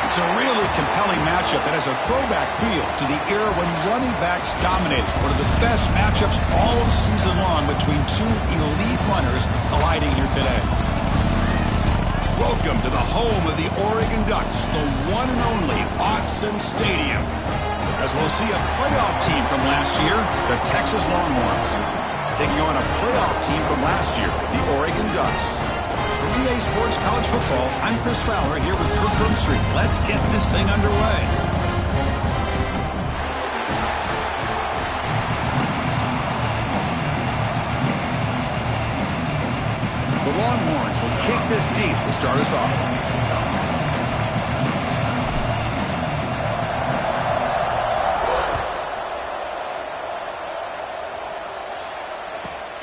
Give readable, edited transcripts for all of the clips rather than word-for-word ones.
It's a really compelling matchup that has a throwback feel to the era when running backs dominated. One of the best matchups all season long between two elite runners colliding here today. Welcome to the home of the Oregon Ducks, the one and only Autzen Stadium. As we'll see a playoff team from last year, the Texas Longhorns, taking on a playoff team from last year, the Oregon Ducks. For EA Sports College Football, I'm Chris Fowler here with Kirk Herbstreit. Let's get this thing underway. The Longhorns will kick this deep to start us off.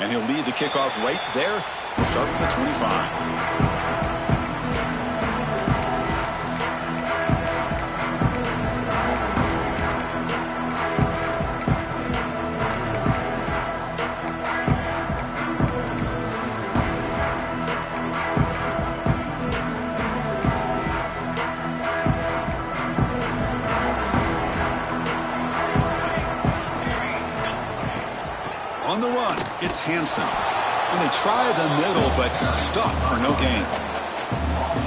And he'll lead the kickoff right there. We'll start with the 25. On the run, it's Hansen. And they try the middle, but stuck for no gain.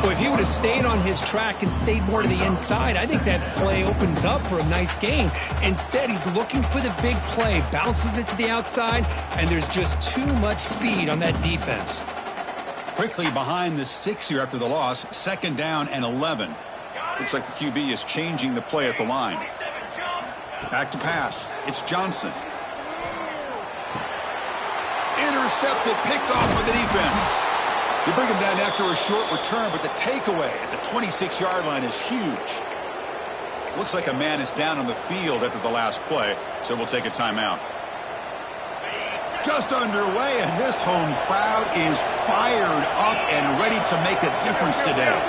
Well, if he would have stayed on his track and stayed more to the inside, I think that play opens up for a nice gain. Instead, he's looking for the big play, bounces it to the outside, and there's just too much speed on that defense. Quickly behind the sticks here after the loss, 2nd down and 11. Looks like the QB is changing the play at the line. Back to pass. It's Johnson. Intercepted, picked off by the defense. You bring him down after a short return, but the takeaway at the 26-yard line is huge. Looks like a man is down on the field after the last play, so we'll take a timeout. Just underway, and this home crowd is fired up and ready to make a difference today.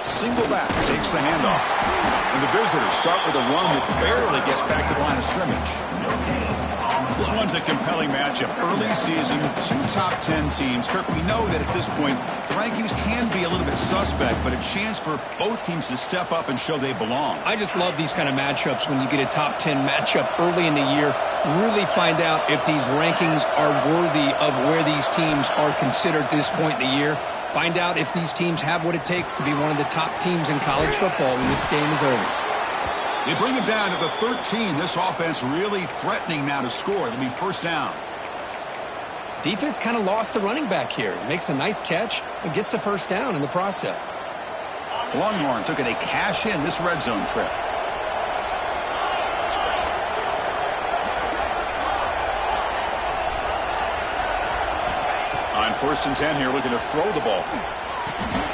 Single back takes the handoff. And the visitors start with a run that barely gets back to the line of scrimmage. This one's a compelling matchup. Early season, two top 10 teams. Kirk, we know that at this point, the rankings can be a little bit suspect, but a chance for both teams to step up and show they belong. I just love these kind of matchups when you get a top 10 matchup early in the year. Really find out if these rankings are worthy of where these teams are considered at this point in the year. Find out if these teams have what it takes to be one of the top teams in college football when this game is over. They bring it down to the 13. This offense really threatening now to score. It'll be first down. Defense kind of lost the running back here. Makes a nice catch and gets the first down in the process. Longhorns looking to cash in this red zone trip. On 1st and 10 here, looking to throw the ball.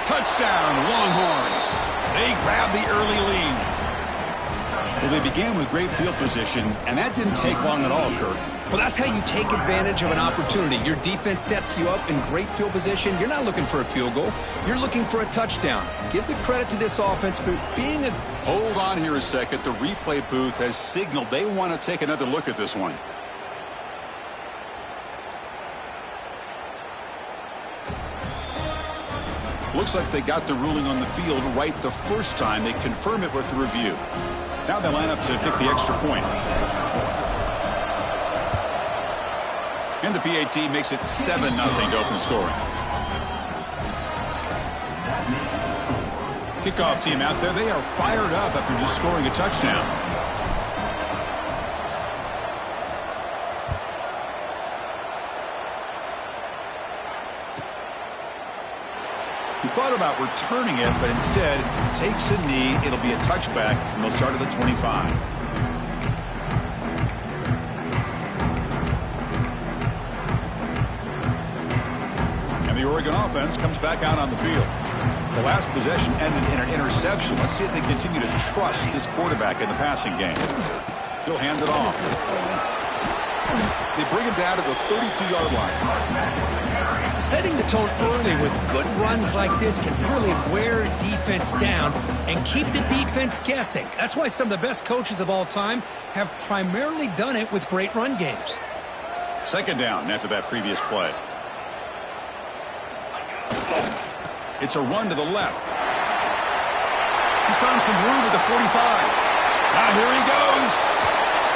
Touchdown, Longhorns. They grab the early lead. Well, they began with great field position, and that didn't take long at all, Kirk. Well, that's how you take advantage of an opportunity. Your defense sets you up in great field position. You're not looking for a field goal. You're looking for a touchdown. Give the credit to this offense for being a... Hold on here a second. The replay booth has signaled they want to take another look at this one. Looks like they got the ruling on the field right the first time. They confirm it with the review. Now they line up to kick the extra point. And the PAT makes it 7-0 to open scoring. Kickoff team out there. They are fired up after just scoring a touchdown. He thought about returning it, but instead takes a knee. It'll be a touchback, and they'll start at the 25. And the Oregon offense comes back out on the field. The last possession ended in an interception. Let's see if they continue to trust this quarterback in the passing game. He'll hand it off. They bring him down to the 32-yard line. Setting the tone early with good runs like this can really wear a defense down and keep the defense guessing. That's why some of the best coaches of all time have primarily done it with great run games. Second down after that previous play. It's a run to the left. He's found some room at the 45. Now here he goes.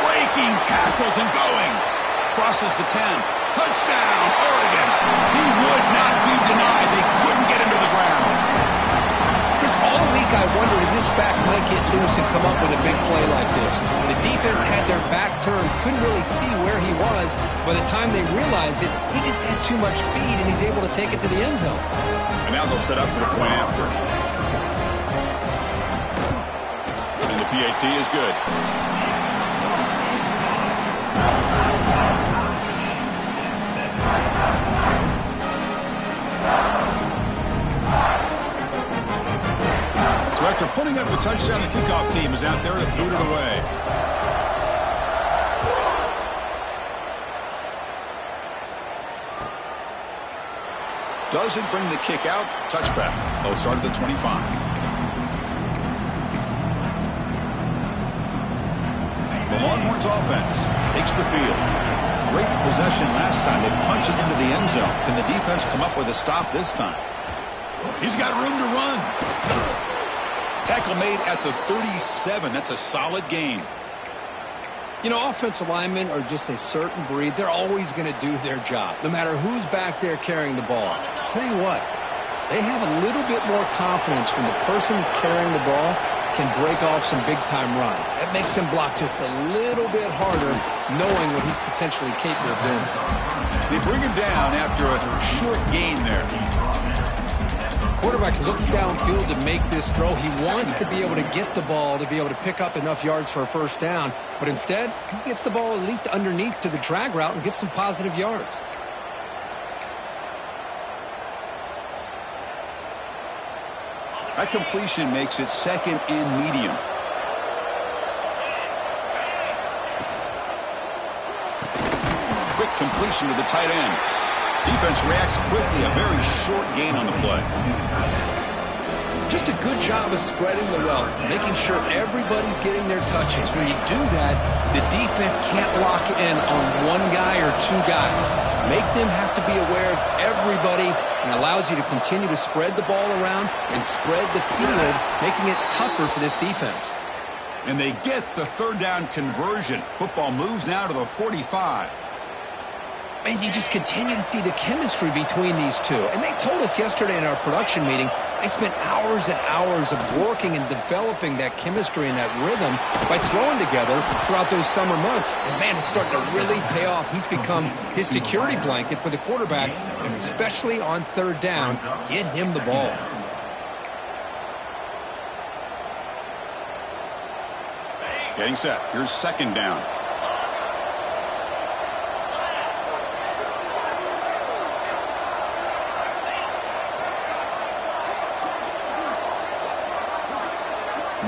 Breaking tackles and going. Crosses the 10. Touchdown, Oregon. He would not be denied. They couldn't get him to the ground. Just all week I wondered if this back might get loose and come up with a big play like this. The defense had their back turned, couldn't really see where he was. By the time they realized it, he just had too much speed, and he's able to take it to the end zone. And now they'll set up for the point after. And the PAT is good. So after putting up the touchdown, the kickoff team is out there to boot it away. Doesn't bring the kick out. Touchback. They'll start at the 25. The Longhorns offense takes the field. Great possession last time. They punched it into the end zone. Can the defense come up with a stop this time? He's got room to run. Tackle made at the 37. That's a solid gain. You know, offensive linemen are just a certain breed. They're always going to do their job, no matter who's back there carrying the ball. I'll tell you what, they have a little bit more confidence when the person that's carrying the ball can break off some big-time runs. That makes them block just a little bit harder, knowing what he's potentially capable of doing. They bring him down after a short gain there. Quarterback looks downfield to make this throw. He wants to be able to get the ball to be able to pick up enough yards for a first down. But instead, he gets the ball at least underneath to the drag route and gets some positive yards. That completion makes it second and medium. Quick completion to the tight end. Defense reacts quickly. A very short gain on the play. Just a good job of spreading the wealth, making sure everybody's getting their touches. When you do that, the defense can't lock in on one guy or two guys. Make them have to be aware of everybody and allows you to continue to spread the ball around and spread the field, making it tougher for this defense. And they get the third down conversion. Football moves now to the 45. And you just continue to see the chemistry between these two. And they told us yesterday in our production meeting, they spent hours and hours of working and developing that chemistry and that rhythm by throwing together throughout those summer months. And, man, it's starting to really pay off. He's become his security blanket for the quarterback, and especially on third down, get him the ball. Getting set. Here's second down.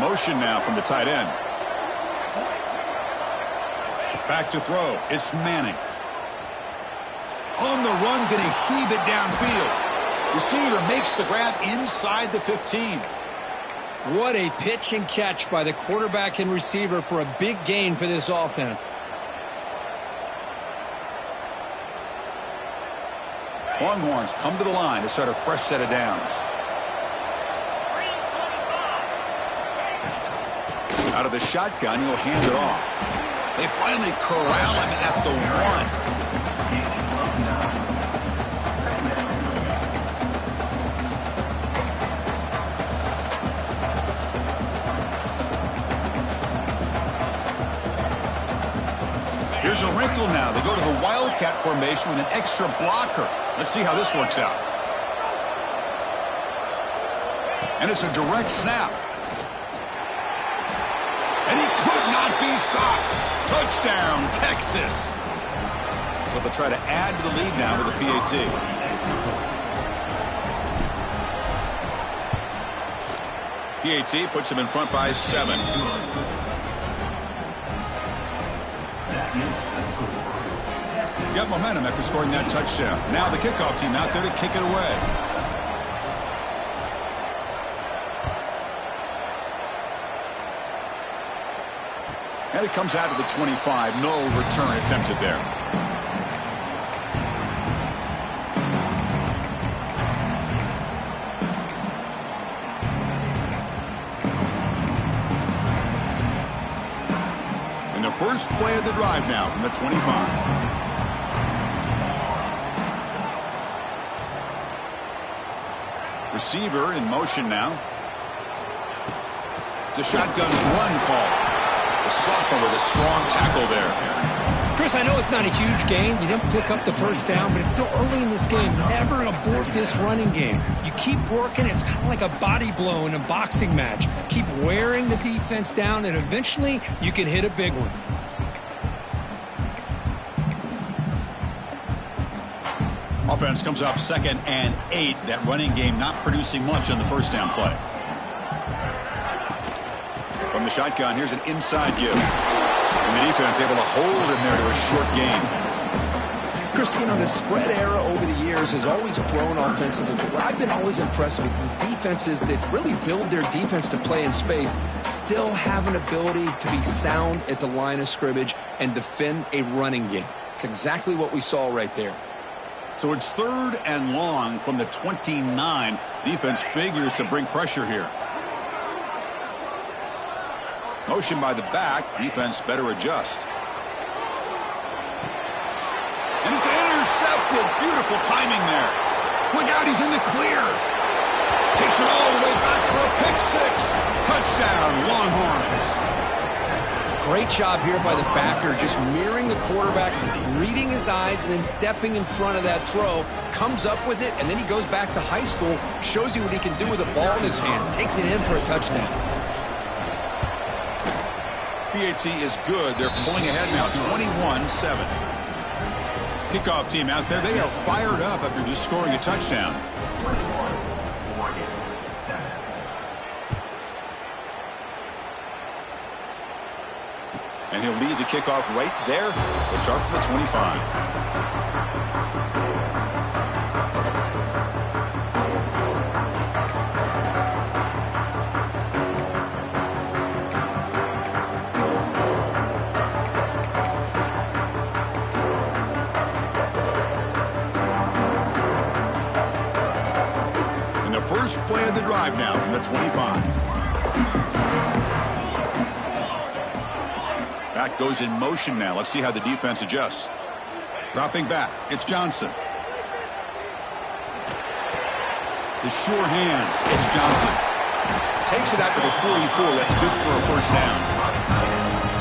Motion now from the tight end. Back to throw. It's Manning. On the run, going to heave it downfield. Receiver makes the grab inside the 15. What a pitch and catch by the quarterback and receiver for a big gain for this offense. Longhorns come to the line to start a fresh set of downs. Out of the shotgun, he'll hand it off. They finally corral him at the 1. Here's a wrinkle now. They go to the Wildcat formation with an extra blocker. Let's see how this works out. And it's a direct snap. And he could not be stopped. Touchdown, Texas. So they'll try to add to the lead now with a PAT. PAT puts him in front by 7. Got momentum after scoring that touchdown. Now the kickoff team out there to kick it away. And it comes out to the 25. No return attempted there. And the first play of the drive now from the 25. Receiver in motion now. It's a shotgun run call. The sophomore with a strong tackle there. Chris, I know it's not a huge gain. You didn't pick up the first down, but it's still early in this game. Never abort this running game. You keep working. It's kind of like a body blow in a boxing match. Keep wearing the defense down, and eventually you can hit a big one. Offense comes up 2nd and 8. That running game not producing much on the first down play. From the shotgun, here's an inside give. And the defense able to hold him there to a short gain. Chris, you know, the spread era over the years has always grown offensively. But what I've been always impressed with defenses that really build their defense to play in space still have an ability to be sound at the line of scrimmage and defend a running game. It's exactly what we saw right there. So it's 3rd and long from the 29. Defense figures to bring pressure here. Motion by the back. Defense better adjust. And it's intercepted. Beautiful timing there. Look out, he's in the clear. Takes it all the way back for a pick 6. Touchdown, Longhorns. Great job here by the backer, just mirroring the quarterback, reading his eyes, and then stepping in front of that throw. Comes up with it, and then he goes back to high school, shows you what he can do with a ball in his hands. Takes it in for a touchdown. PAT is good. They're pulling ahead now, 21-7. Kickoff team out there. They are fired up after just scoring a touchdown. And he'll lead the kickoff right there. We'll start from the 25. first play of the drive now from the 25. Back goes in motion now. Let's see how the defense adjusts. Dropping back, it's Johnson. The sure hands, it's Johnson. Takes it out to the 44. That's good for a first down.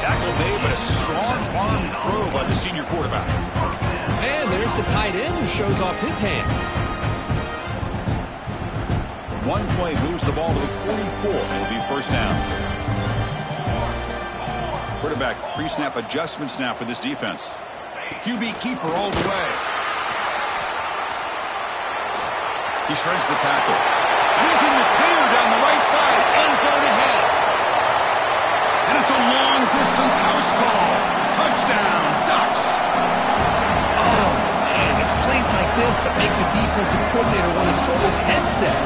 Tackle made, but a strong arm throw by the senior quarterback. And there's the tight end who shows off his hands. One play moves the ball to the 44. It'll be first down. Quarterback pre-snap adjustments now for this defense. QB keeper all the way. He shreds the tackle. And he's in the clear down the right side. End zone ahead. And it's a long-distance house call. Touchdown, Ducks. Oh, man, it's plays like this that make the defensive coordinator want to throw his headset.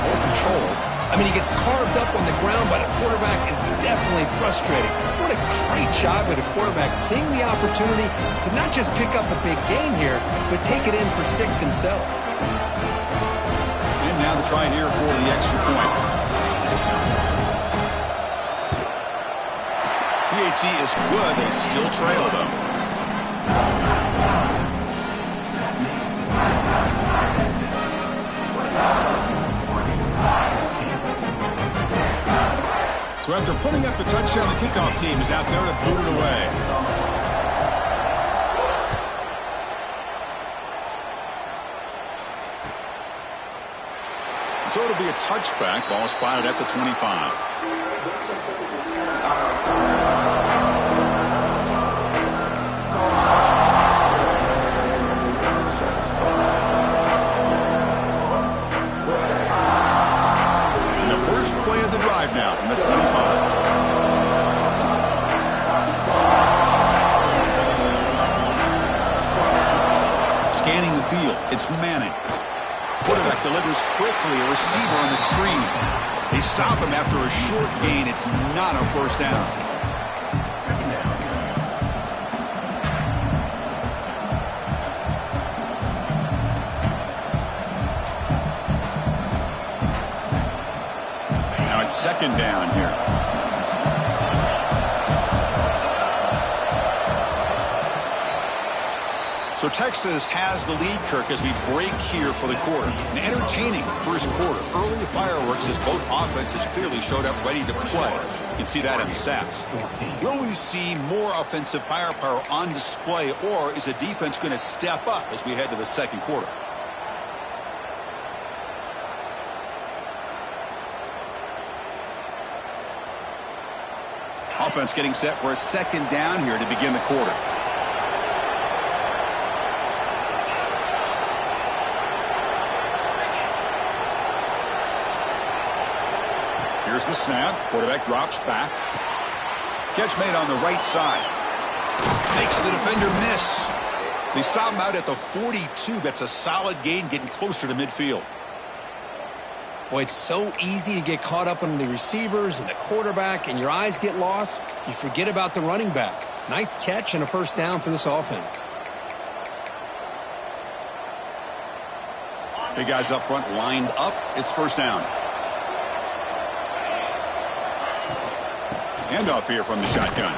More control. I mean, he gets carved up on the ground, but a quarterback is definitely frustrating. What a great job by the quarterback seeing the opportunity to not just pick up a big gain here, but take it in for 6 himself. And now the try here for the extra point. PHC is good. They still trail, though. So after putting up a touchdown, the kickoff team is out there to boot it away. So it'll be a touchback. Ball spotted at the 25. And the first play of the drive now from the 25. Scanning the field, it's Manning. Quarterback delivers quickly, a receiver on the screen. They stop him after a short gain. It's not a first down. Now it's second down here. So Texas has the lead, Kirk, as we break here for the quarter. An entertaining first quarter. Early fireworks as both offenses clearly showed up ready to play. You can see that in the stats. Will we see more offensive firepower on display, or is the defense going to step up as we head to the second quarter? Offense getting set for a second down here to begin the quarter. Here's the snap. Quarterback drops back. Catch made on the right side. Makes the defender miss. They stop him out at the 42. That's a solid gain, getting closer to midfield. Boy, it's so easy to get caught up on the receivers and the quarterback, and your eyes get lost. You forget about the running back. Nice catch and a first down for this offense. Big guys up front lined up. It's first down. Handoff here from the shotgun.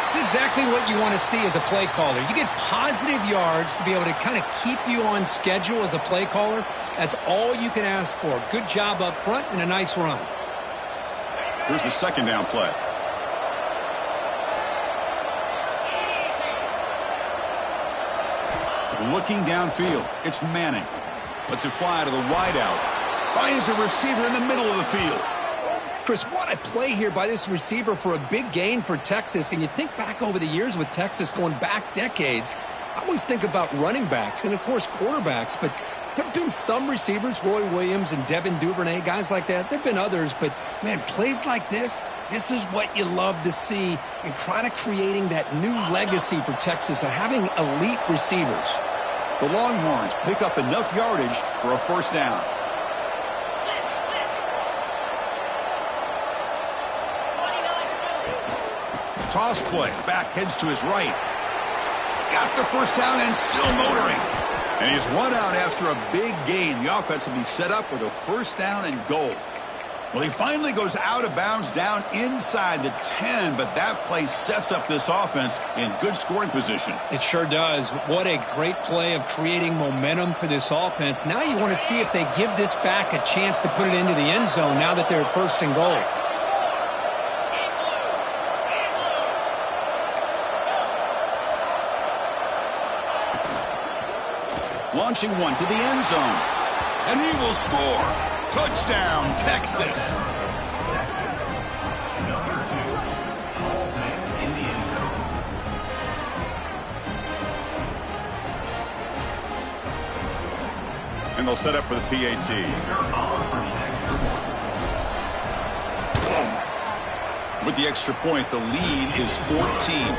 It's exactly what you want to see as a play caller. You get positive yards to be able to kind of keep you on schedule as a play caller. That's all you can ask for. Good job up front and a nice run. Here's the second down play. Looking downfield, it's Manning. Lets it fly to the wideout. Finds a receiver in the middle of the field. Chris, what a play here by this receiver for a big gain for Texas. And you think back over the years with Texas going back decades, I always think about running backs and, of course, quarterbacks. But there have been some receivers, Roy Williams and Devin Duvernay, guys like that. There have been others. But, man, plays like this is what you love to see and kind of creating that new legacy for Texas of having elite receivers. The Longhorns pick up enough yardage for a first down. Toss play. Back heads to his right. He's got the first down and still motoring. And he's run out after a big gain. The offense will be set up with a first down and goal. Well, he finally goes out of bounds down inside the 10, but that play sets up this offense in good scoring position. It sure does. What a great play of creating momentum for this offense. Now you want to see if they give this back a chance to put it into the end zone now that they're first and goal. Launching one to the end zone. And he will score. Touchdown, Texas. And they'll set up for the PAT. With the extra point, the lead is 14.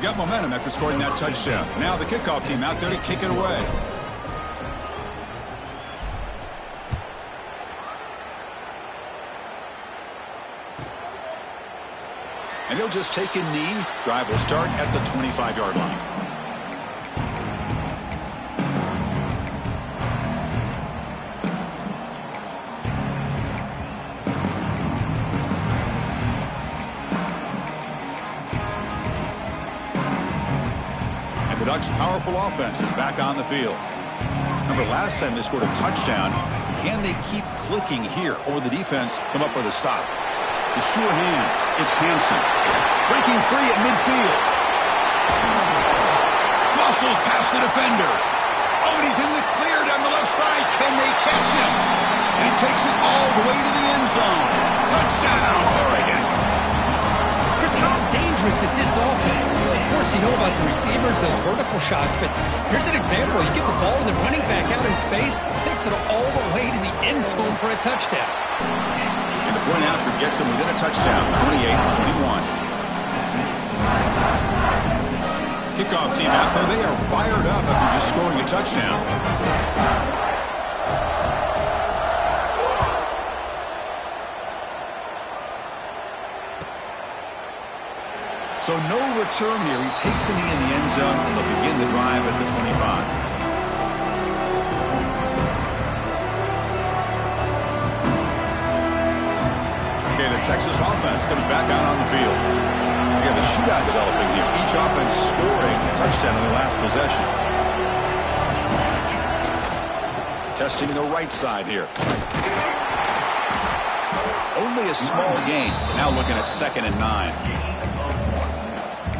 Got momentum after scoring that touchdown. Now the kickoff team out there to kick it away. And he'll just take a knee. Drive will start at the 25-yard line. The Ducks' powerful offense is back on the field. Remember, last time they scored a touchdown. Can they keep clicking here, or will the defense come up with a stop? The sure hands. It's Hansen. Breaking free at midfield. Muscles past the defender. Oh, and he's in the clear down the left side. Can they catch him? And he takes it all the way to the end zone. Touchdown, Oregon. Chris, how dangerous is this offense? Of course, you know about the receivers, those vertical shots, but here's an example. You get the ball to the running back out in space, takes it all the way to the end zone for a touchdown. And the point after gets him within a touchdown, 28-21. Kickoff team out there. They are fired up after just scoring a touchdown. So no return here. He takes a knee in the end zone, and they'll begin the drive at the 25. Okay, the Texas offense comes back out on the field. We have a shootout developing here. Each offense scoring a touchdown in their last possession. Testing the right side here. Only a small gain. Now looking at 2nd and 9.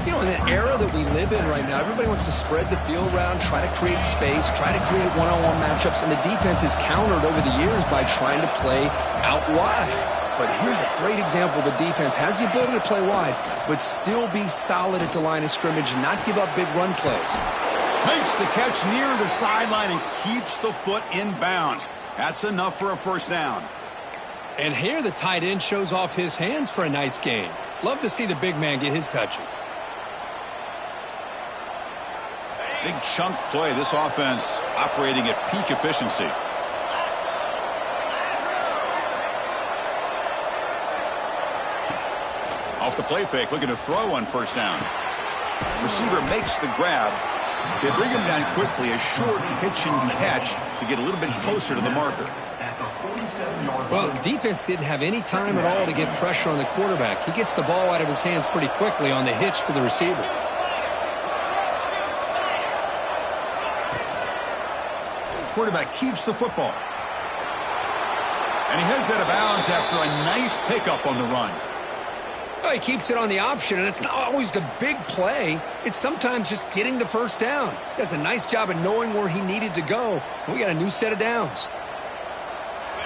You know, in the era that we live in right now, everybody wants to spread the field around, try to create space, try to create one-on-one matchups, and the defense is countered over the years by trying to play out wide. But here's a great example. The defense has the ability to play wide, but still be solid at the line of scrimmage and not give up big run plays. Makes the catch near the sideline and keeps the foot in bounds. That's enough for a first down. And here the tight end shows off his hands for a nice gain. Love to see the big man get his touches. Big chunk play. This offense operating at peak efficiency. Off the play fake, looking to throw on first down. Receiver makes the grab. They bring him down quickly, a short pitch and catch to get a little bit closer to the marker. Well, the defense didn't have any time at all to get pressure on the quarterback. He gets the ball out of his hands pretty quickly on the hitch to the receiver. Quarterback keeps the football. And he heads out of bounds after a nice pickup on the run. Well, he keeps it on the option, and it's not always the big play. It's sometimes just getting the first down. He does a nice job of knowing where he needed to go. And we got a new set of downs.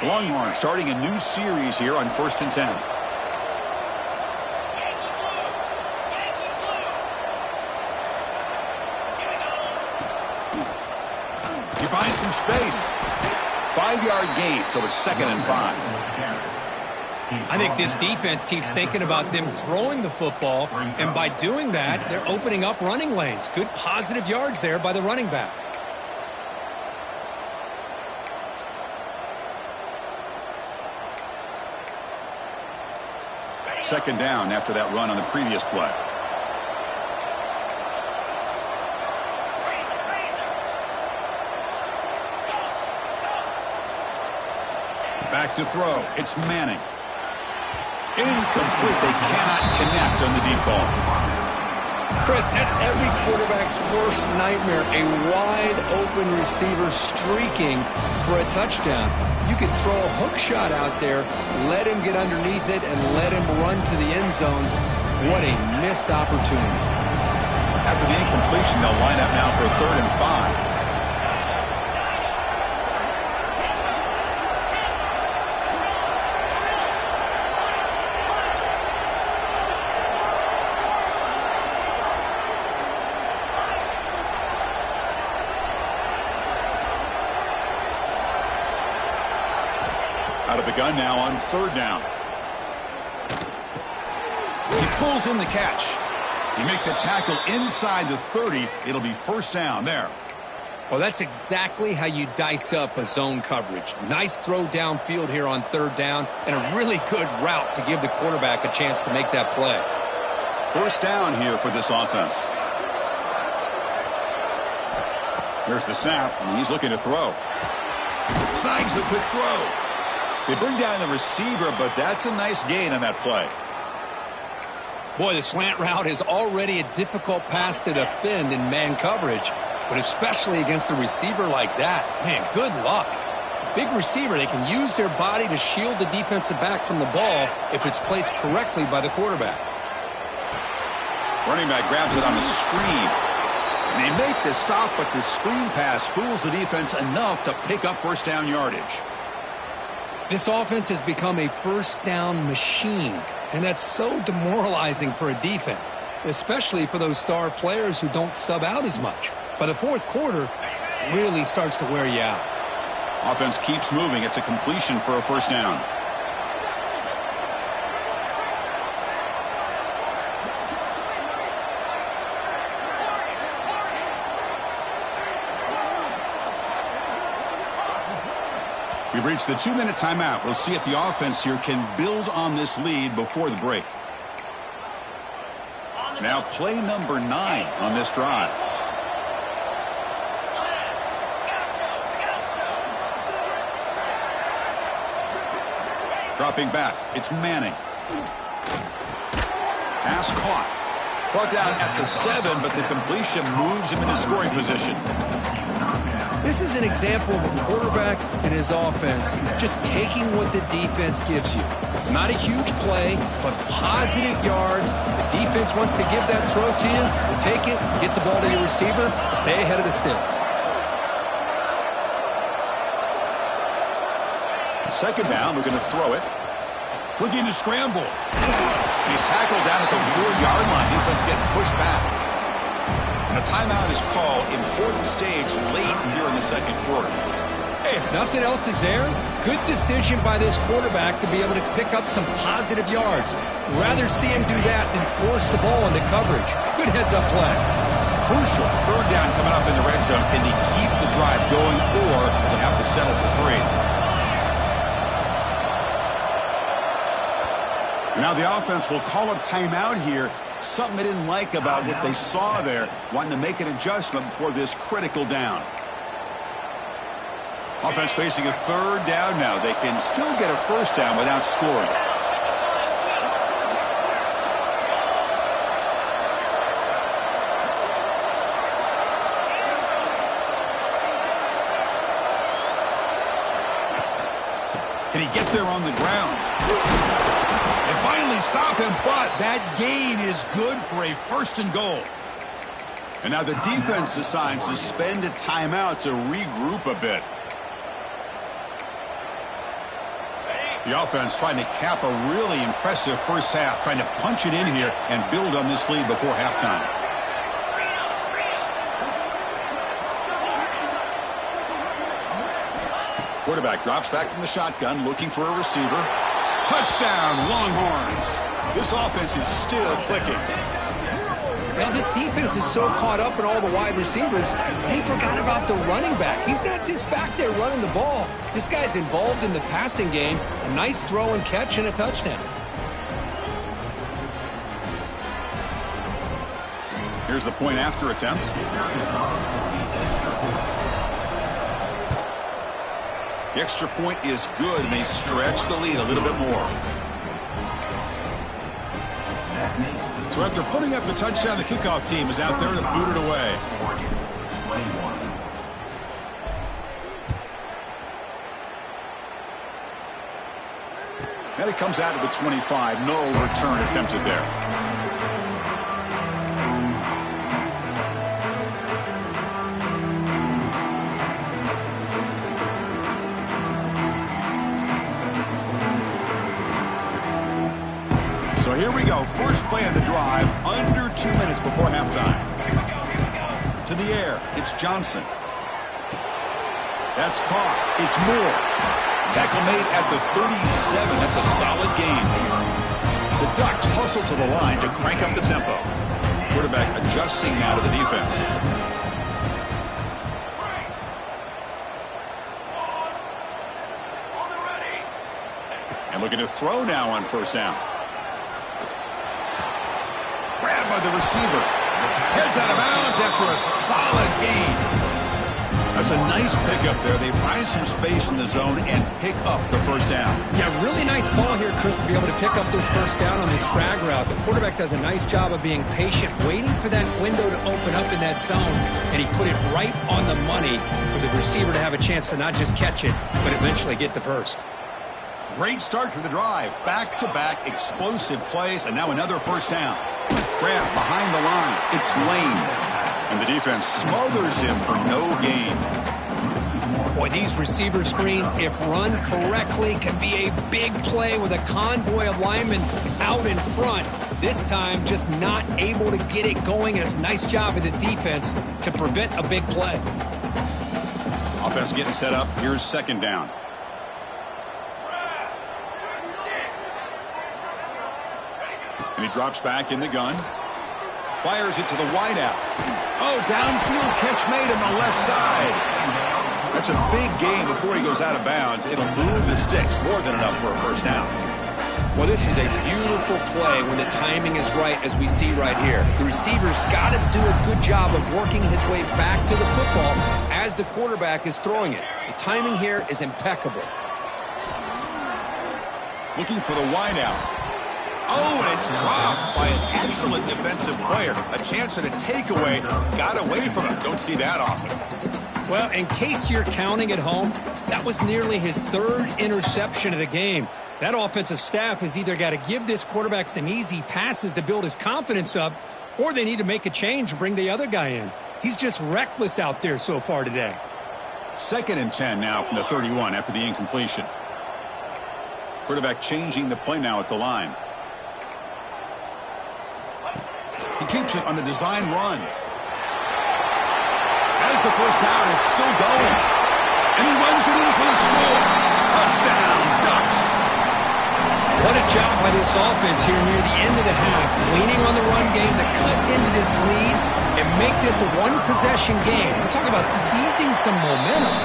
Longhorn starting a new series here on 1st and 10. He finds some space. 5-yard gain, so it's 2nd and 5. I think this defense keeps thinking about them throwing the football, and by doing that, they're opening up running lanes. Good positive yards there by the running back. Second down after that run on the previous play. Back to throw. It's Manning. Incomplete. They cannot connect on the deep ball. Chris, that's every quarterback's worst nightmare. A wide-open receiver streaking for a touchdown. You could throw a hook shot out there, let him get underneath it, and let him run to the end zone. What a missed opportunity. After the incompletion, they'll line up now for 3rd and 5. Out of the gun now on 3rd down. He pulls in the catch. You make the tackle inside the 30. It'll be 1st down there. Well, that's exactly how you dice up a zone coverage. Nice throw downfield here on 3rd down, and a really good route to give the quarterback a chance to make that play. 1st down here for this offense. Here's the snap, and he's looking to throw. Snags the quick throw. They bring down the receiver, but that's a nice gain on that play. Boy, the slant route is already a difficult pass to defend in man coverage, but especially against a receiver like that. Man, good luck. Big receiver, they can use their body to shield the defensive back from the ball if it's placed correctly by the quarterback. Running back grabs it on a screen. And they make the stop, but the screen pass fools the defense enough to pick up 1st down yardage. This offense has become a 1st down machine, and that's so demoralizing for a defense, especially for those star players who don't sub out as much. By the 4th quarter, it really starts to wear you out. Offense keeps moving. It's a completion for a 1st down. We've reached the 2-minute timeout. We'll see if the offense here can build on this lead before the break. Now play number 9 on this drive. Dropping back, it's Manning. Pass caught. Brought down at the 7, but the completion moves him into scoring position. This is an example of a quarterback and his offense just taking what the defense gives you. Not a huge play, but positive yards. The defense wants to give that throw to you. You take it, get the ball to your receiver, stay ahead of the sticks. 2nd down, we're going to throw it. Looking to scramble. He's tackled down at the 4-yard line. Defense getting pushed back. And a timeout is called. Important stage late here in the 2nd quarter. Hey, if nothing else is there, good decision by this quarterback to be able to pick up some positive yards. Rather see him do that than force the ball into coverage. Good heads-up play. Crucial 3rd down coming up in the red zone. Can they keep the drive going, or they have to settle for 3? And now the offense will call a timeout here. Something they didn't like about what they saw there, wanting to make an adjustment before this critical down. Offense facing a 3rd down now. They can still get a 1st down without scoring. Can he get there on the ground? They finally stop him, but that gain is good for a 1st and goal. And now the defense decides to spend a timeout to regroup a bit. The offense trying to cap a really impressive 1st half, trying to punch it in here and build on this lead before halftime. Quarterback drops back from the shotgun, looking for a receiver. Touchdown, Longhorns. This offense is still clicking. Now, this defense is so caught up in all the wide receivers, they forgot about the running back. He's not just back there running the ball. This guy's involved in the passing game. A nice throw and catch and a touchdown. Here's the point after attempt. The extra point is good, and they stretch the lead a little bit more. So after putting up the touchdown, the kickoff team is out there to boot it away. And it comes out of the 25. No return attempted there. So here we go. First play of the drive, under 2 minutes before halftime. To the air, it's Johnson. That's caught. It's Moore. Tackle made at the 37. That's a solid gain. The Ducks hustle to the line to crank up the tempo. Quarterback adjusting now to the defense. And looking to throw now on first down. Grabbed by the receiver. Heads out of bounds after a solid gain. That's a nice pickup there. They find some space in the zone and pick up the first down. Yeah, really nice call here, Chris, to be able to pick up this first down on this drag route. The quarterback does a nice job of being patient, waiting for that window to open up in that zone, and he put it right on the money for the receiver to have a chance to not just catch it, but eventually get the first. Great start to the drive. Back-to-back explosive plays, and now another first down. Grab behind the line. It's Lane. And the defense smothers him for no gain. Boy, these receiver screens, if run correctly, can be a big play with a convoy of linemen out in front. This time, just not able to get it going, and it's a nice job of the defense to prevent a big play. Offense getting set up. Here's second down. And he drops back in the gun. Fires it to the wideout. Oh, downfield catch made on the left side. That's a big gain before he goes out of bounds. It'll move the sticks more than enough for a first down. Well, this is a beautiful play when the timing is right, as we see right here. The receiver's got to do a good job of working his way back to the football as the quarterback is throwing it. The timing here is impeccable. Looking for the wideout. Oh, and it's dropped by an excellent defensive player. A chance at a takeaway. Got away from him. Don't see that often. Well, in case you're counting at home, that was nearly his third interception of the game. That offensive staff has either got to give this quarterback some easy passes to build his confidence up, or they need to make a change and bring the other guy in. He's just reckless out there so far today. 2nd and 10 now from the 31 after the incompletion. Quarterback changing the play now at the line. He keeps it on the design run. As the first down is still going. And he runs it in for the score. Touchdown, Ducks. What a job by this offense here near the end of the half. Leaning on the run game to cut into this lead and make this a one-possession game. We're talking about seizing some momentum.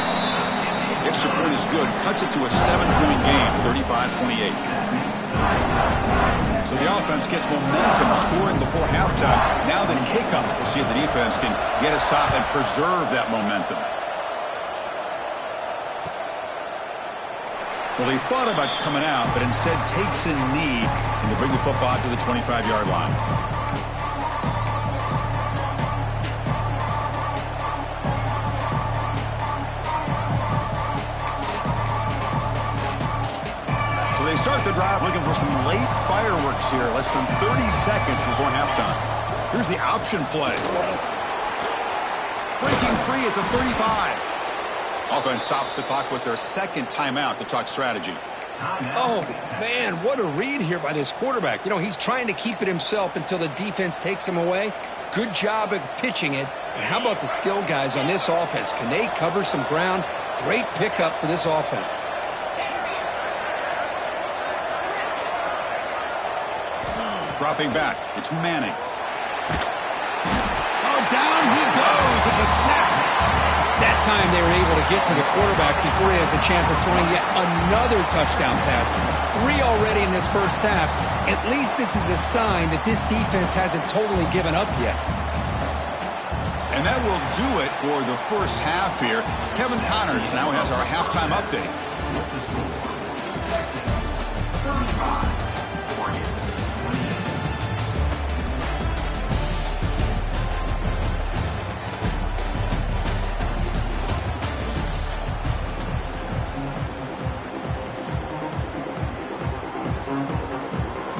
The extra point is good. Cuts it to a 7-point game, 35-28. So the offense gets momentum scoring before halftime. Now the kickoff. We'll see if the defense can get his top and preserve that momentum. Well, he thought about coming out, but instead takes a knee and to bring the football to the 25-yard line. So they start the drive looking for some late fireworks here, less than 30 seconds before halftime. Here's the option play. Breaking free at the 35. Offense stops the clock with their second timeout to talk strategy. Oh, man, what a read here by this quarterback. You know, he's trying to keep it himself until the defense takes him away. Good job of pitching it. And how about the skill guys on this offense? Can they cover some ground? Great pickup for this offense. Dropping back, it's Manning. Oh, down he goes. It's a sack. That time they were able to get to the quarterback before he has a chance of throwing yet another touchdown pass. 3 already in this first half. At least this is a sign that this defense hasn't totally given up yet. And that will do it for the first half here. Kevin Connors now has our halftime update.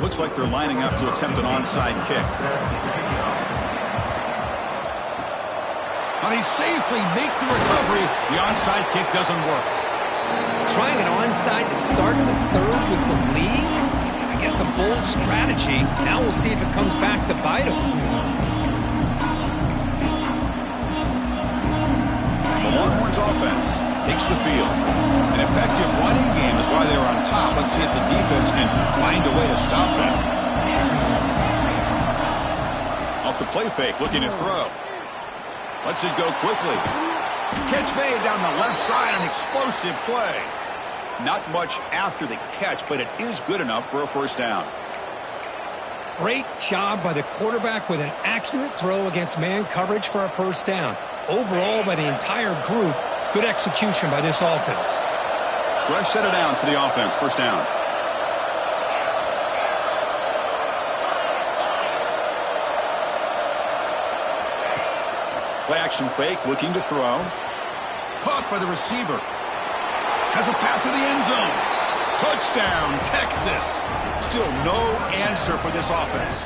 Looks like they're lining up to attempt an onside kick. And he safely make the recovery. The onside kick doesn't work. Trying an onside to start the third with the lead? It's, I guess, a bold strategy. Now we'll see if it comes back to bite him. The Longhorns offense takes the field. An effective running game is why they were on top. Let's see if the defense can find a way to stop them. Off the play fake, looking to throw. Lets it go quickly. Catch made down the left side, an explosive play. Not much after the catch, but it is good enough for a first down. Great job by the quarterback with an accurate throw against man coverage for a first down. Overall, by the entire group, good execution by this offense. Fresh set of downs for the offense. First down. Play action fake, looking to throw. Caught by the receiver. Has a path to the end zone. Touchdown, Texas. Still no answer for this offense.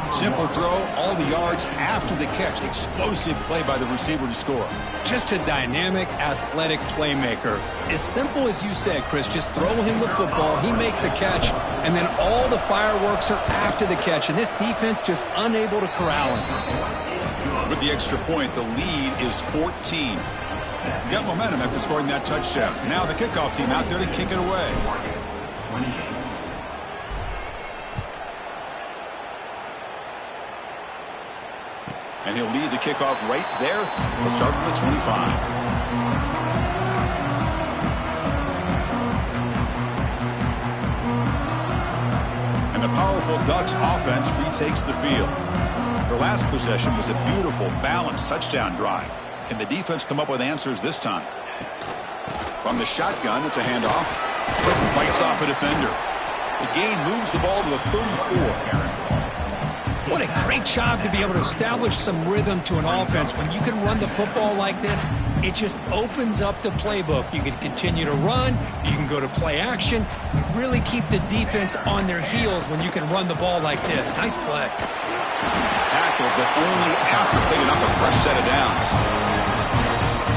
Simple throw, all the yards after the catch. Explosive play by the receiver to score. Just a dynamic, athletic playmaker. As simple as you said, Chris, just throw him the football, he makes a catch, and then all the fireworks are after the catch, and this defense just unable to corral him. With the extra point, the lead is 14. Got momentum after scoring that touchdown. Now the kickoff team out there to kick it away. And he'll lead the kickoff right there. He'll start from the 25. And the powerful Ducks offense retakes the field. Their last possession was a beautiful, balanced touchdown drive. Can the defense come up with answers this time? From the shotgun, it's a handoff. Fights off a defender. The gain moves the ball to the 34. What a great job to be able to establish some rhythm to an offense. When you can run the football like this, it just opens up the playbook. You can continue to run. You can go to play action. You really keep the defense on their heels when you can run the ball like this. Nice play. Tackle, but only after picking up a fresh set of downs.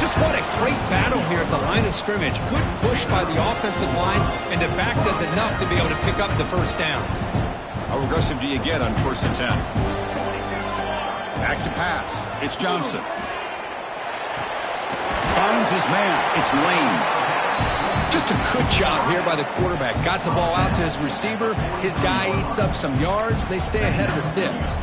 Just what a great battle here at the line of scrimmage. Good push by the offensive line, and the back does enough to be able to pick up the first down. How aggressive do you get on first and 10? Back to pass. It's Johnson. Finds his man. It's Lane. Just a good job here by the quarterback. Got the ball out to his receiver. His guy eats up some yards. They stay ahead of the sticks.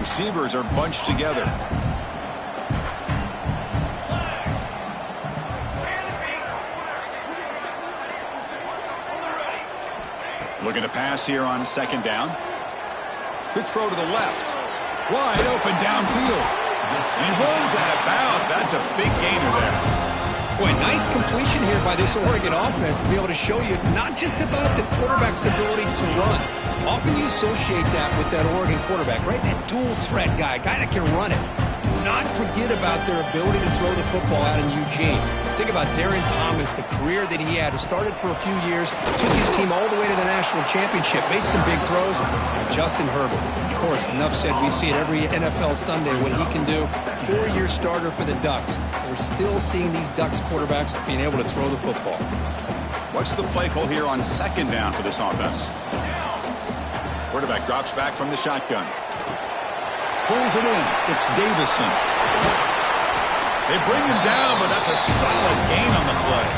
Receivers are bunched together. Looking to pass here on second down. Quick throw to the left. Wide open downfield. And he rolls out of bounds. That's a big gainer there. Boy, nice completion here by this Oregon offense to be able to show you it's not just about the quarterback's ability to run. Often you associate that with that Oregon quarterback, right? That dual threat guy that can run it. Do not forget about their ability to throw the football out in Eugene. Think about Darren Thomas, the career that he had. He started for a few years, took his team all the way to the national championship, made some big throws. And Justin Herbert, of course, enough said. We see it every NFL Sunday what he can do. 4-year starter for the Ducks. We're still seeing these Ducks quarterbacks being able to throw the football. What's the play call here on second down for this offense? Quarterback drops back from the shotgun. Pulls it in. It's Davison. They bring him down, but that's a solid gain on the play.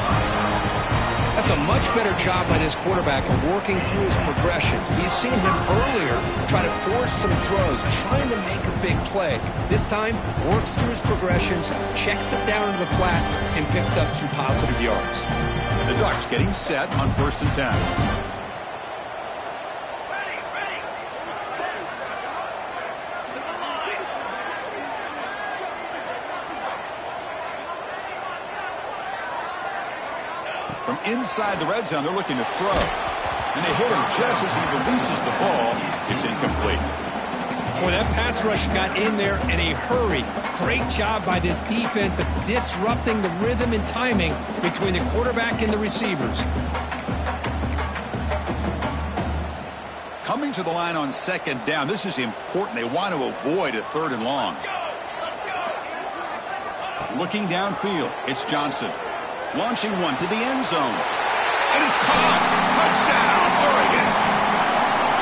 That's a much better job by this quarterback of working through his progressions. We've seen him earlier try to force some throws, trying to make a big play. This time, works through his progressions, checks it down to the flat, and picks up some positive yards. The Ducks getting set on 1st and 10. From inside the red zone, they're looking to throw. And they hit him just as he releases the ball. It's incomplete. Well, that pass rush got in there in a hurry. Great job by this defense of disrupting the rhythm and timing between the quarterback and the receivers. Coming to the line on 2nd down. This is important. They want to avoid a 3rd and long. Looking downfield, it's Johnson. Launching one to the end zone. And it's caught. Touchdown, Oregon.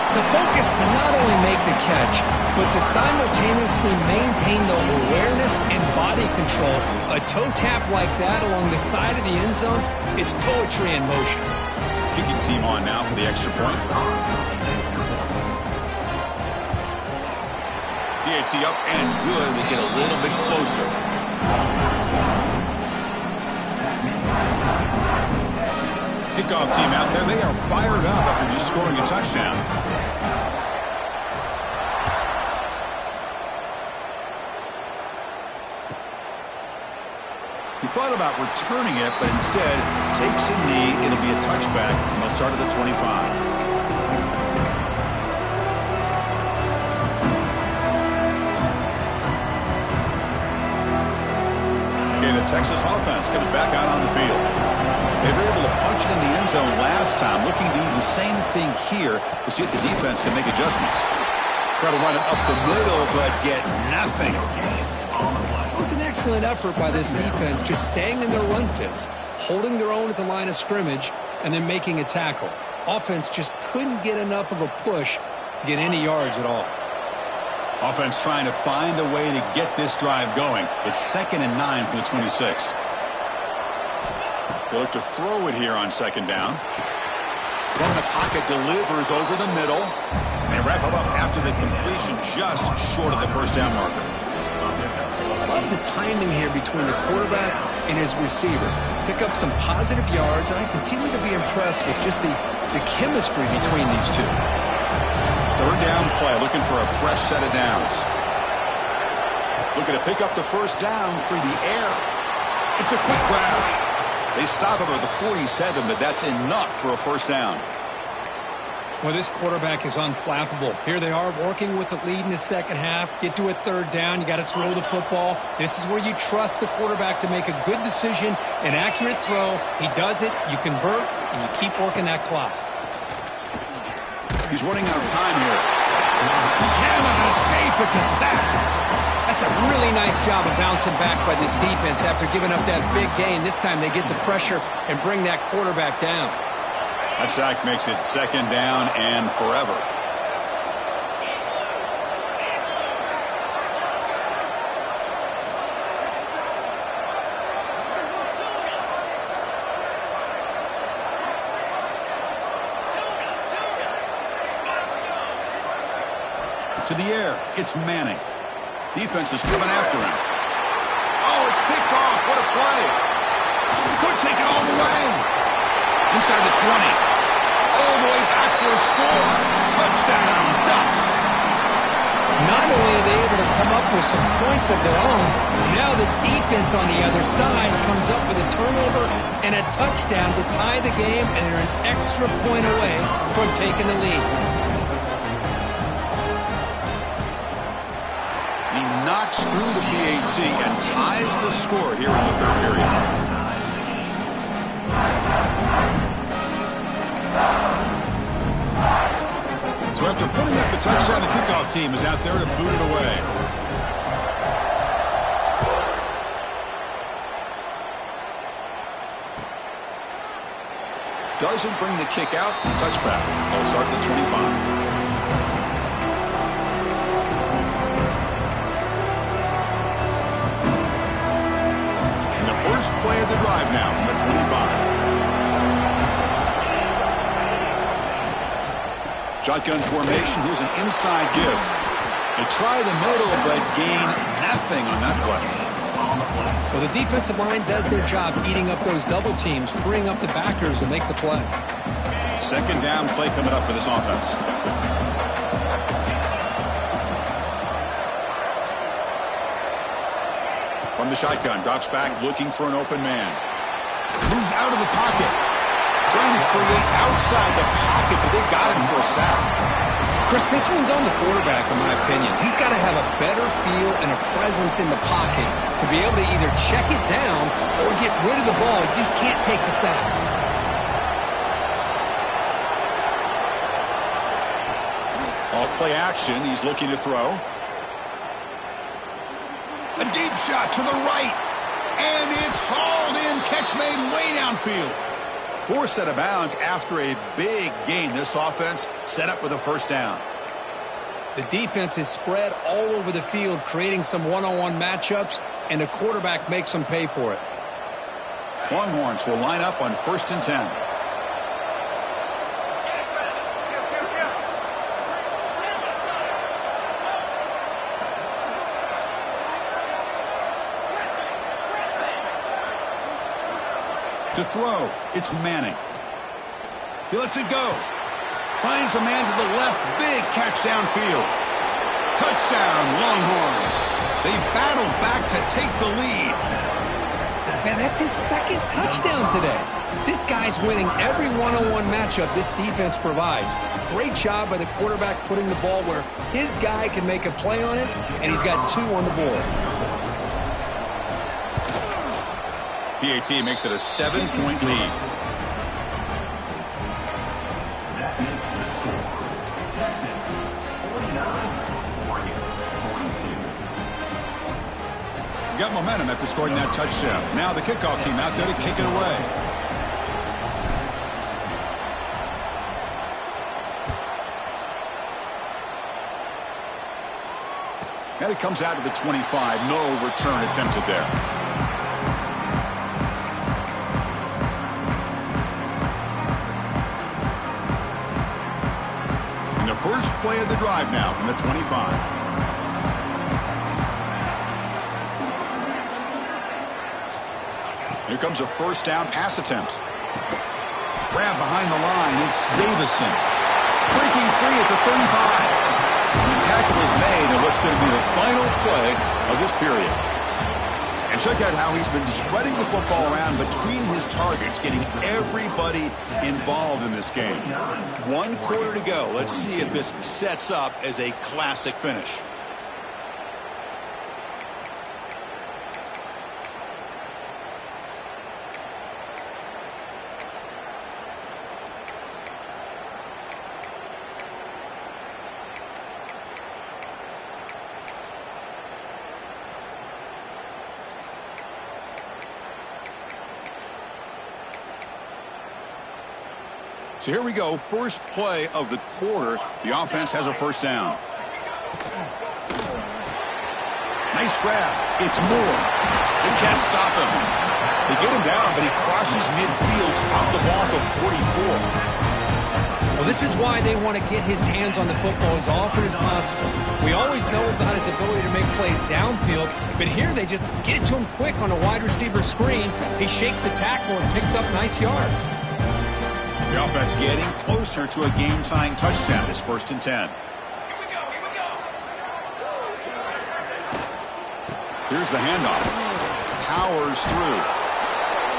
The focus to not only make the catch, but to simultaneously maintain the awareness and body control. A toe tap like that along the side of the end zone, it's poetry in motion. Kicking team on now for the extra point. PAT up and good. We get a little bit closer. Kickoff team out there. They are fired up after just scoring a touchdown. He thought about returning it, but instead takes a knee. It'll be a touchback, and they'll start at the 25. Okay, the Texas offense comes back out on the field. They were able to punch it in the end zone last time, looking to do the same thing here to see if the defense can make adjustments. Try to run it up the middle, but get nothing. It was an excellent effort by this defense, just staying in their run fits, holding their own at the line of scrimmage, and then making a tackle. Offense just couldn't get enough of a push to get any yards at all. Offense trying to find a way to get this drive going. It's 2nd and 9 from the 26. They look to throw it here on 2nd down. From the pocket, delivers over the middle. They wrap him up after the completion, just short of the 1st down marker. Love the timing here between the quarterback and his receiver. Pick up some positive yards, and I continue to be impressed with just the chemistry between these two. 3rd down play, looking for a fresh set of downs. Looking to pick up the 1st down through the air. It's a quick grab. They stop him at the 47, but that's enough for a 1st down. Well, this quarterback is unflappable. Here they are working with the lead in the 2nd half. Get to a 3rd down. You got to throw the football. This is where you trust the quarterback to make a good decision, an accurate throw. He does it, you convert, and you keep working that clock. He's running out of time here. He cannot escape. It's a sack. That's a really nice job of bouncing back by this defense after giving up that big gain. This time they get the pressure and bring that quarterback down. That sack makes it 2nd down and forever. To the air, it's Manning. Defense is coming after him. Oh, it's picked off. What a play. He could take it all the way. Inside the 20. All the way back for a score. Touchdown, Ducks. Not only are they able to come up with some points of their own, now the defense on the other side comes up with a turnover and a touchdown to tie the game, and they're an extra point away from taking the lead. He knocks through the PAT and ties the score here in the 3rd period. So after putting up a touchdown, the kickoff team is out there to boot it away. Doesn't bring the kick out. Touchback. They'll start at the 25. First play of the drive now from the 25. Shotgun formation. Here's an inside give. They try the middle, but gain nothing on that play. on the play. Well, the defensive line does their job eating up those double teams, freeing up the backers to make the play. Second down play coming up for this offense. From the shotgun, drops back looking for an open man. Moves out of the pocket. Trying to create outside the pocket, but they got him for a sack. Chris, this one's on the quarterback, in my opinion. He's got to have a better feel and a presence in the pocket to be able to either check it down or get rid of the ball. He just can't take the sack. Off play action, he's looking to throw. A deep shot to the right. And it's hauled in. Catch made way downfield. Forced out of bounds after a big gain. This offense set up with a first down. The defense is spread all over the field, creating some one-on-one matchups, and the quarterback makes them pay for it. Longhorns will line up on 1st and 10. To throw, it's Manning. He lets it go. Finds a man to the left. Big catch downfield. Touchdown, Longhorns. They battle back to take the lead. Man, that's his second touchdown today. This guy's winning every one-on-one matchup this defense provides. Great job by the quarterback putting the ball where his guy can make a play on it, and he's got 2 on the board. PAT makes it a 7-point lead. Got momentum after scoring that touchdown. Now the kickoff team out there to kick it away. And it comes out to the 25. No return attempted there. First play of the drive now from the 25. Here comes a first down pass attempt. Grab behind the line. It's Davison. Breaking free at the 35. The tackle is made in what's going to be the final play of this period. And check out how he's been spreading the football around between his targets, getting everybody involved in this game. 1 quarter to go. Let's see if this sets up as a classic finish. So here we go, first play of the quarter. The offense has a first down. Nice grab. It's Moore. They can't stop him. They get him down, but he crosses midfield, out the mark of 44. Well, this is why they want to get his hands on the football as often as possible. We always know about his ability to make plays downfield, but here they just get it to him quick on a wide receiver screen. He shakes the tackle and picks up nice yards. The offense getting closer to a game-tying touchdown. It's 1st and 10. Here's the handoff. Powers through.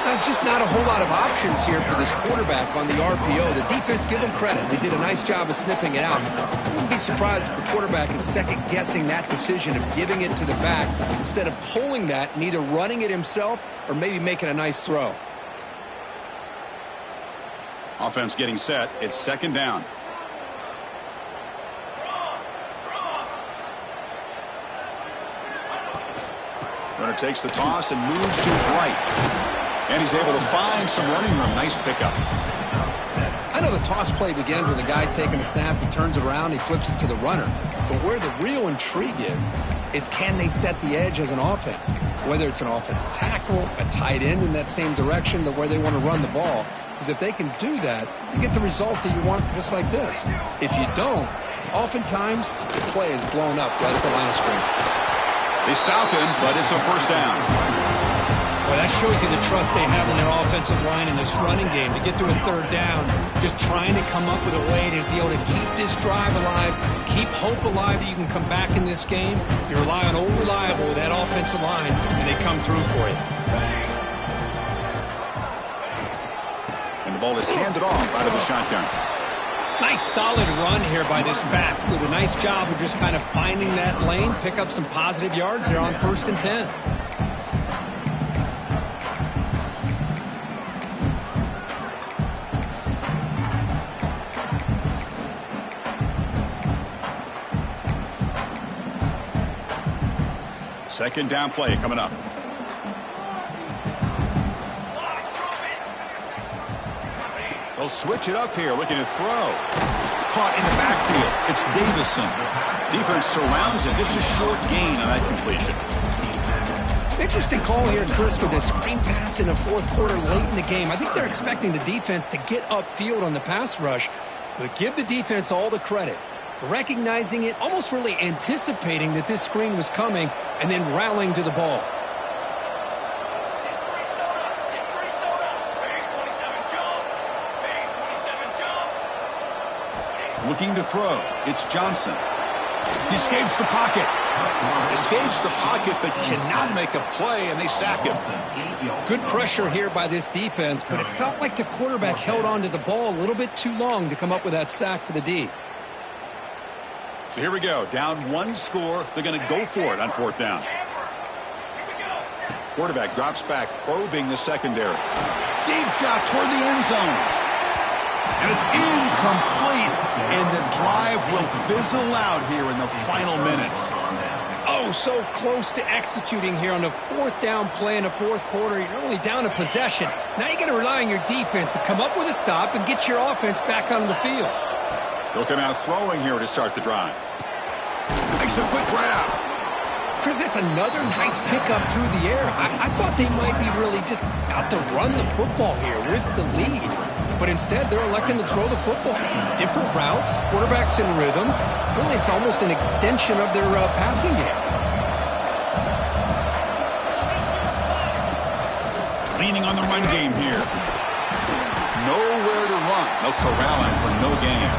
There's just not a whole lot of options here for this quarterback on the RPO. The defense, give them credit. They did a nice job of sniffing it out. I wouldn't be surprised if the quarterback is second-guessing that decision of giving it to the back instead of pulling that and either running it himself or maybe making a nice throw. Offense getting set. It's 2nd down. Runner takes the toss and moves to his right. And he's able to find some running room. Nice pickup. I know the toss play begins with a guy taking the snap. He turns it around. He flips it to the runner. But where the real intrigue is can they set the edge as an offense? Whether it's an offensive tackle, a tight end in that same direction to where they want to run the ball. Because if they can do that, you get the result that you want just like this. If you don't, oftentimes the play is blown up right at the line of scrimmage. They stop him, but it's a first down. Well, that shows you the trust they have in their offensive line in this running game to get to a third down, just trying to come up with a way to be able to keep this drive alive, keep hope alive that you can come back in this game. You rely on old reliable with that offensive line, and they come through for you. And the ball is handed off out of the shotgun. Nice solid run here by this back. Did a nice job of just kind of finding that lane, pick up some positive yards there on 1st and 10. Second down play coming up. They'll switch it up here, looking to throw. Caught in the backfield. It's Davison. Defense surrounds it. Just a short gain on that completion. Interesting call here, Chris, with this screen pass in the 4th quarter late in the game. I think they're expecting the defense to get upfield on the pass rush, but give the defense all the credit. Recognizing it, almost really anticipating that this screen was coming, and then rallying to the ball. Looking to throw. It's Johnson. He escapes the pocket. Escapes the pocket, but cannot make a play, and they sack him. Good pressure here by this defense, but it felt like the quarterback held on to the ball a little bit too long to come up with that sack for the D. So here we go. Down 1 score. They're going to go for it on 4th down. Quarterback drops back, probing the secondary. Deep shot toward the end zone. And it's incomplete. And the drive will fizzle out here in the final minutes. Oh, so close to executing here on the 4th down play in the 4th quarter. You're only down a possession. Now you got to rely on your defense to come up with a stop and get your offense back on the field. They'll come out throwing here to start the drive. Makes a quick grab. Chris, that's another nice pickup through the air. I thought they might be really just out to run the football here with the lead. But instead, they're electing to throw the football. Different routes, quarterbacks in rhythm. Really, it's almost an extension of their passing game. Leaning on the run game here. Nowhere to run. They'll corral him for no gain.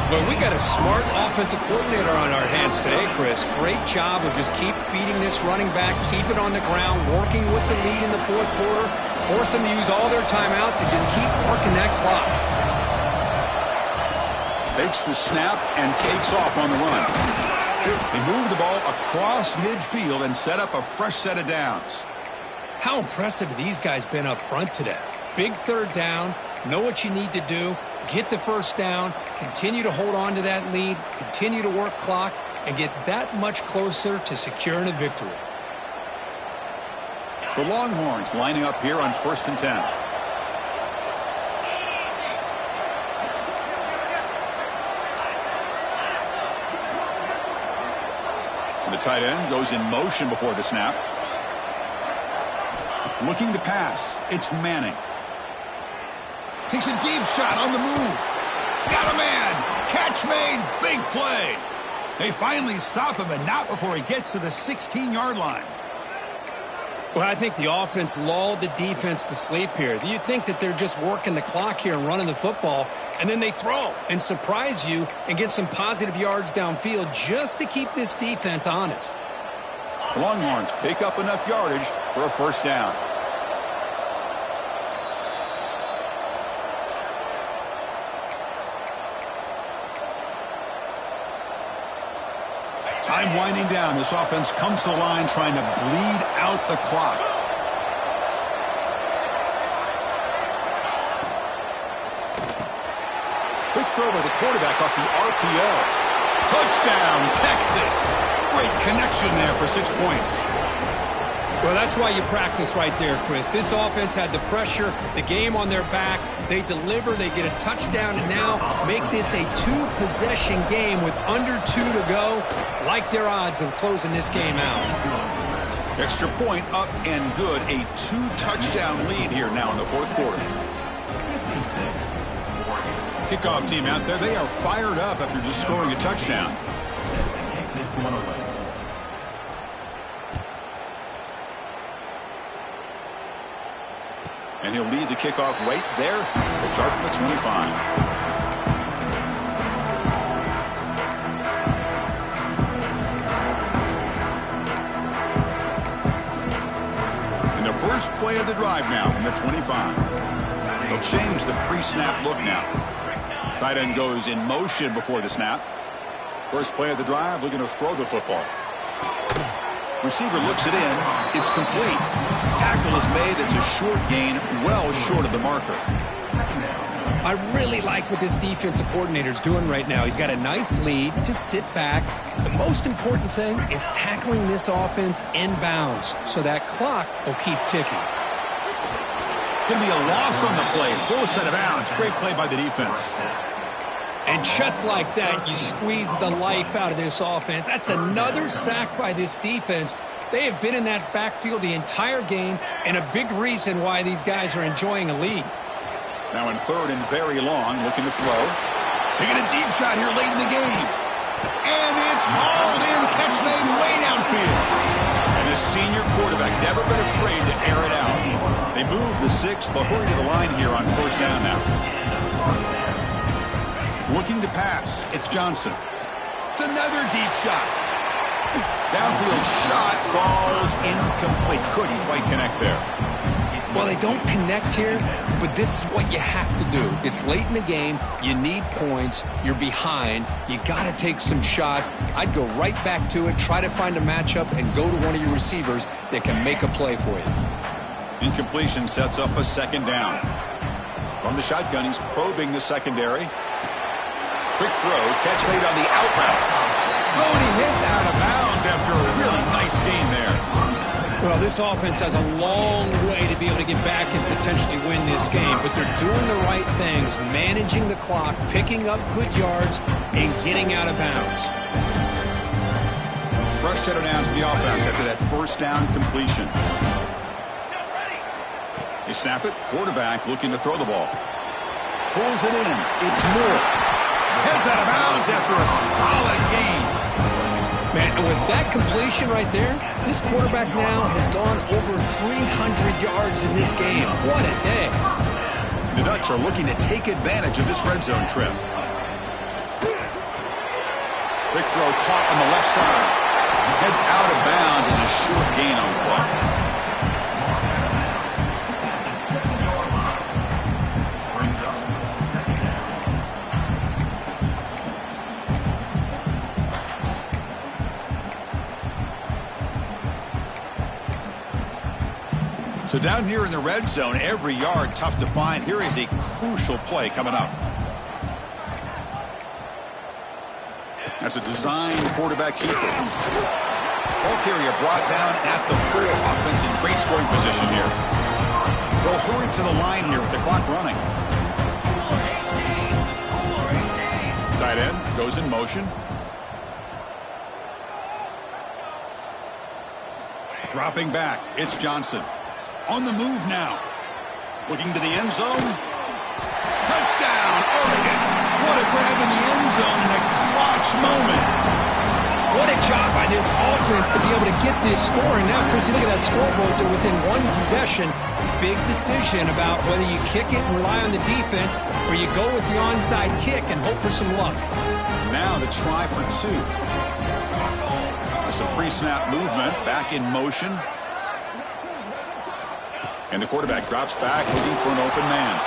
Well, we got a smart offensive coordinator on our hands today, Chris. Great job of just keep feeding this running back, keep it on the ground, working with the lead in the 4th quarter, force them to use all their timeouts and just keep working that clock. Takes the snap and takes off on the run. They move the ball across midfield and set up a fresh set of downs. How impressive have these guys been up front today? Big 3rd down, know what you need to do, get the 1st down, continue to hold on to that lead, continue to work clock, and get that much closer to securing a victory. The Longhorns lining up here on 1st and 10. And the tight end goes in motion before the snap. Looking to pass. It's Manning. Takes a deep shot on the move. Got a man. Catch made. Big play. They finally stop him, and not before he gets to the 16-yard line. Well, I think the offense lulled the defense to sleep here. You think that they're just working the clock here and running the football, and then they throw and surprise you and get some positive yards downfield just to keep this defense honest. The Longhorns pick up enough yardage for a 1st down. Time winding down. This offense comes to the line trying to bleed out the clock. Quick throw by the quarterback off the RPO. Touchdown, Texas. Great connection there for 6 points. Well, that's why you practice right there, Chris. This offense had the pressure, the game on their back. They deliver, they get a touchdown, and now make this a 2-possession game with under 2 to go. Like their odds of closing this game out. Extra point up and good. A 2-touchdown lead here now in the 4th quarter. Kickoff team out there. They are fired up after just scoring a touchdown. And he'll lead the kickoff right there. We'll start from the 25. First play of the drive now from the 25. They'll change the pre-snap look now. Tight end goes in motion before the snap. First play of the drive, looking to throw the football. Receiver looks it in. It's complete. Tackle is made. It's a short gain, well short of the marker. I really like what this defensive coordinator is doing right now. He's got a nice lead. Just sit back. The most important thing is tackling this offense inbounds so that clock will keep ticking. It's going to be a loss on the play. Full set of bounds. Great play by the defense. And just like that, you squeeze the life out of this offense. That's another sack by this defense. They have been in that backfield the entire game, and a big reason why these guys are enjoying a lead. Now in third and very long, looking to throw. Taking a deep shot here late in the game. And it's hauled in, catch made way downfield. And this senior quarterback never been afraid to air it out. They move the 6. They'll hurry to the line here on first down now. Looking to pass. It's Johnson. It's another deep shot. Downfield shot falls incomplete. Couldn't quite connect there. Well, they don't connect here, but this is what you have to do. It's late in the game. You need points. You're behind. You got to take some shots. I'd go right back to it, try to find a matchup, and go to one of your receivers that can make a play for you. Incompletion sets up a second down. From the shotgun, he's probing the secondary. Quick throw, catch made on the out route. Oh, and he hits out of bounds after a really nice gain there. Well, this offense has a long way to be able to get back and potentially win this game, but they're doing the right things, managing the clock, picking up good yards, and getting out of bounds. Fresh set of downs for the offense after that first down completion. They snap it. Quarterback looking to throw the ball. Pulls it in. It's Moore. Heads out of bounds after a solid gain. Man, and with that completion right there, this quarterback now has gone over 300 yards in this game. What a day. The Ducks are looking to take advantage of this red zone trip. Quick throw caught on the left side. Heads out of bounds as a short gain on the play. So down here in the red zone, every yard tough to find. Here is a crucial play coming up. That's a design quarterback keeper. Ball carrier brought down at the 4. Offense in great scoring position here. They'll hurry to the line here with the clock running. Tight end goes in motion. Dropping back, it's Johnson. On the move now. Looking to the end zone. Touchdown, Oregon. What a grab in the end zone in a clutch moment. What a job by this offense to be able to get this score. And now, Chris, you look at that scoreboard. They're within one possession. Big decision about whether you kick it and rely on the defense or you go with the onside kick and hope for some luck. Now the try for 2. Some pre-snap movement. Back in motion. And the quarterback drops back looking for an open man.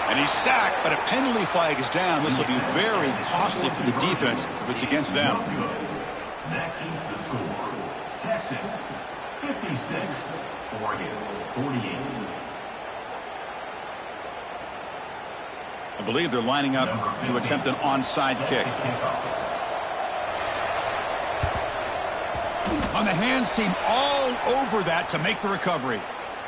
And he's sacked, but a penalty flag is down. This will be very costly for the defense if it's against them. That keeps the score. Texas 56, Oregon 48. I believe they're lining up to attempt an onside kick. On the hands team all over that to make the recovery.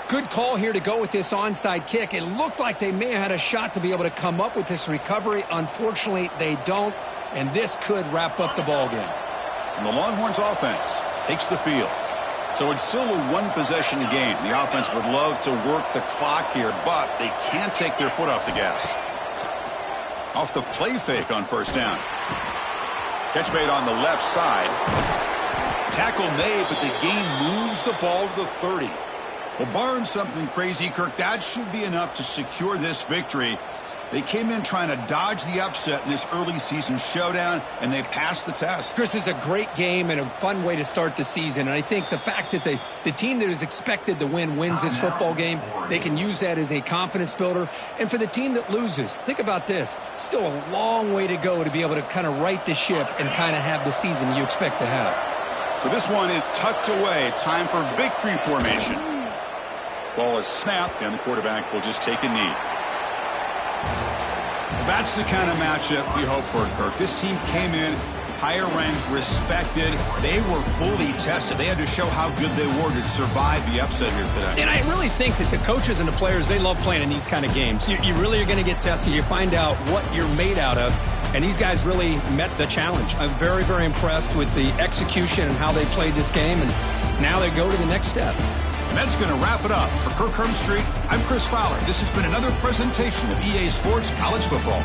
Good call here to go with this onside kick. It looked like they may have had a shot to be able to come up with this recovery. Unfortunately, they don't, and this could wrap up the ballgame. And the Longhorns offense takes the field. So it's still a one-possession game. The offense would love to work the clock here, but they can't take their foot off the gas. Off the play fake on first down. Catch made on the left side. Tackle made, but the game moves the ball to the 30. Well, barring something crazy, Kirk, that should be enough to secure this victory. They came in trying to dodge the upset in this early season showdown, and they passed the test. Chris, is a great game and a fun way to start the season. And I think the fact that the team that is expected to win wins this football game, they can use that as a confidence builder. And for the team that loses, think about this. Still a long way to go to be able to kind of right the ship and kind of have the season you expect to have. So this one is tucked away. Time for victory formation. Ball is snapped, and the quarterback will just take a knee. That's the kind of matchup we hope for, Kirk. This team came in higher ranked, respected. They were fully tested. They had to show how good they were to survive the upset here today. And I really think that the coaches and the players, they love playing in these kind of games. You really are going to get tested. You find out what you're made out of. And these guys really met the challenge. I'm very, very impressed with the execution and how they played this game. And now they go to the next step. And that's going to wrap it up. For Kirk Hermstreet, I'm Chris Fowler. This has been another presentation of EA Sports College Football.